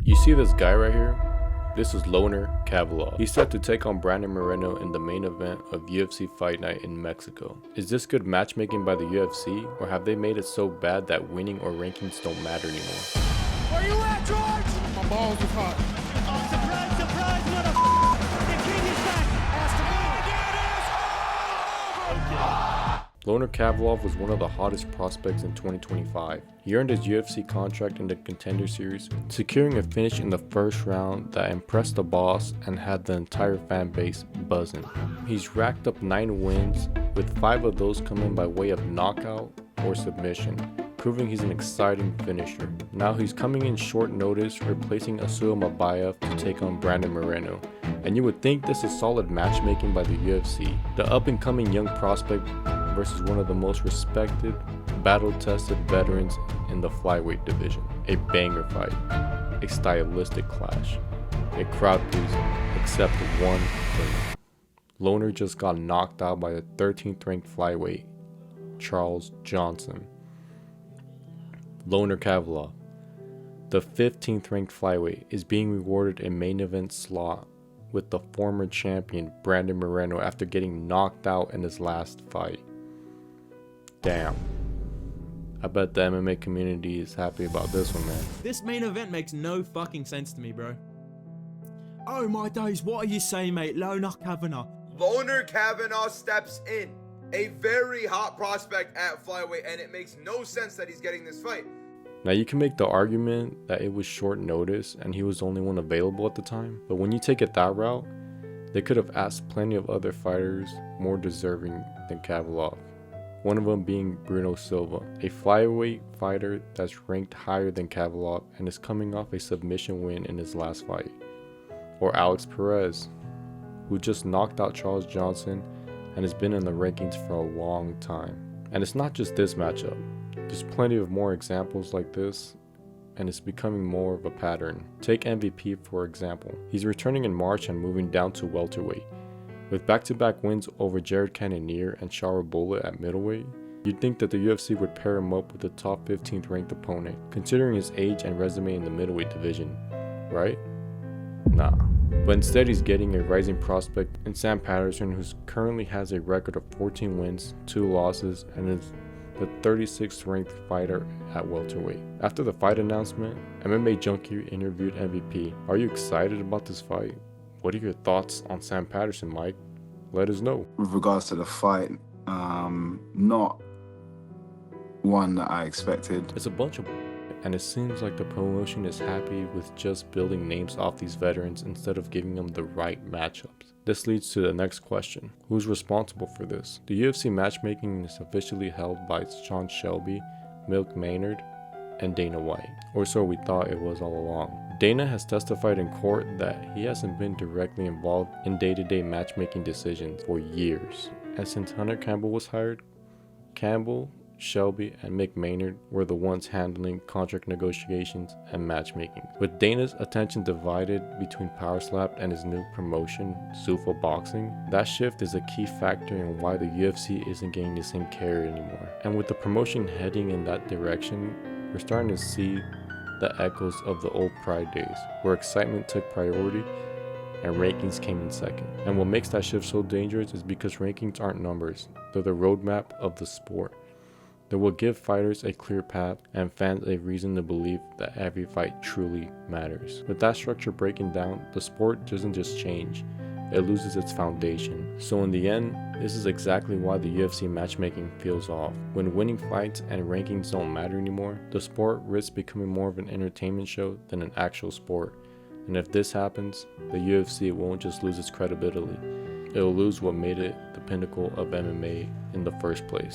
You see this guy right here? This is Loner Kavalov. He's set to take on Brandon Moreno in the main event of UFC Fight Night in Mexico. Is this good matchmaking by the UFC, or have they made it so bad that winning or rankings don't matter anymore? Where you at, George? My balls was hot. Oh, surprise, surprise, motherfucker! The king is back! Has to be. Okay. Loner Kavalov was one of the hottest prospects in 2025. He earned his UFC contract in the Contender Series, securing a finish in the first round that impressed the boss and had the entire fan base buzzing. He's racked up 9 wins, with 5 of those coming by way of knockout or submission, proving he's an exciting finisher. Now he's coming in short notice, replacing Asuo Mabayev to take on Brandon Moreno. And you would think this is solid matchmaking by the UFC. The up-and-coming young prospect versus one of the most respected, battle-tested veterans in the flyweight division. A banger fight, a stylistic clash, a crowd pleaser, except one thing. Loner just got knocked out by the 13th ranked flyweight, Charles Johnson. Loner Kavalov, the 15th ranked flyweight, is being rewarded a main event slot with the former champion Brandon Moreno after getting knocked out in his last fight. Damn. I bet the MMA community is happy about this one, man. This main event makes no fucking sense to me, bro. Oh my days, what are you saying, mate? Loner Kavanagh. Loner Kavanagh steps in. A very hot prospect at flyweight, and it makes no sense that he's getting this fight. Now you can make the argument that it was short notice and he was the only one available at the time, but when you take it that route, they could have asked plenty of other fighters more deserving than Kavalov. One of them being Bruno Silva, a flyweight fighter that's ranked higher than Kavalov and is coming off a submission win in his last fight. Or Alex Perez, who just knocked out Charles Johnson and has been in the rankings for a long time. And it's not just this matchup. There's plenty of more examples like this, and it's becoming more of a pattern. Take MVP for example. He's returning in March and moving down to welterweight. With back-to-back wins over Jared Cannonier and Sharabola at middleweight, you'd think that the UFC would pair him up with a top 15th ranked opponent, considering his age and resume in the middleweight division, right? Nah. But instead he's getting a rising prospect in Sam Patterson, who currently has a record of 14 wins, 2 losses, and is the 36th ranked fighter at welterweight. After the fight announcement, MMA Junkie interviewed MVP. Are you excited about this fight? What are your thoughts on Sam Patterson, Mike? Let us know. With regards to the fight, not one that I expected. It's a bunch of and it seems like the promotion is happy with just building names off these veterans instead of giving them the right matchups. This leads to the next question. Who's responsible for this? The UFC matchmaking is officially held by Sean Shelby, Milk Maynard, and Dana White. Or so we thought it was all along. Dana has testified in court that he hasn't been directly involved in day-to-day matchmaking decisions for years. And since Hunter Campbell was hired, Campbell, Shelby, and Mick Maynard were the ones handling contract negotiations and matchmaking. With Dana's attention divided between Power Slap and his new promotion, Zuffa Boxing, that shift is a key factor in why the UFC isn't getting the same care anymore. And with the promotion heading in that direction, we're starting to see the echoes of the old Pride days, where excitement took priority and rankings came in second. And what makes that shift so dangerous is because rankings aren't numbers, they're the roadmap of the sport. They will give fighters a clear path and fans a reason to believe that every fight truly matters. With that structure breaking down, the sport doesn't just change, it loses its foundation. So in the end, this is exactly why the UFC matchmaking feels off. When winning fights and rankings don't matter anymore, the sport risks becoming more of an entertainment show than an actual sport. And if this happens, the UFC won't just lose its credibility, it'll lose what made it the pinnacle of MMA in the first place.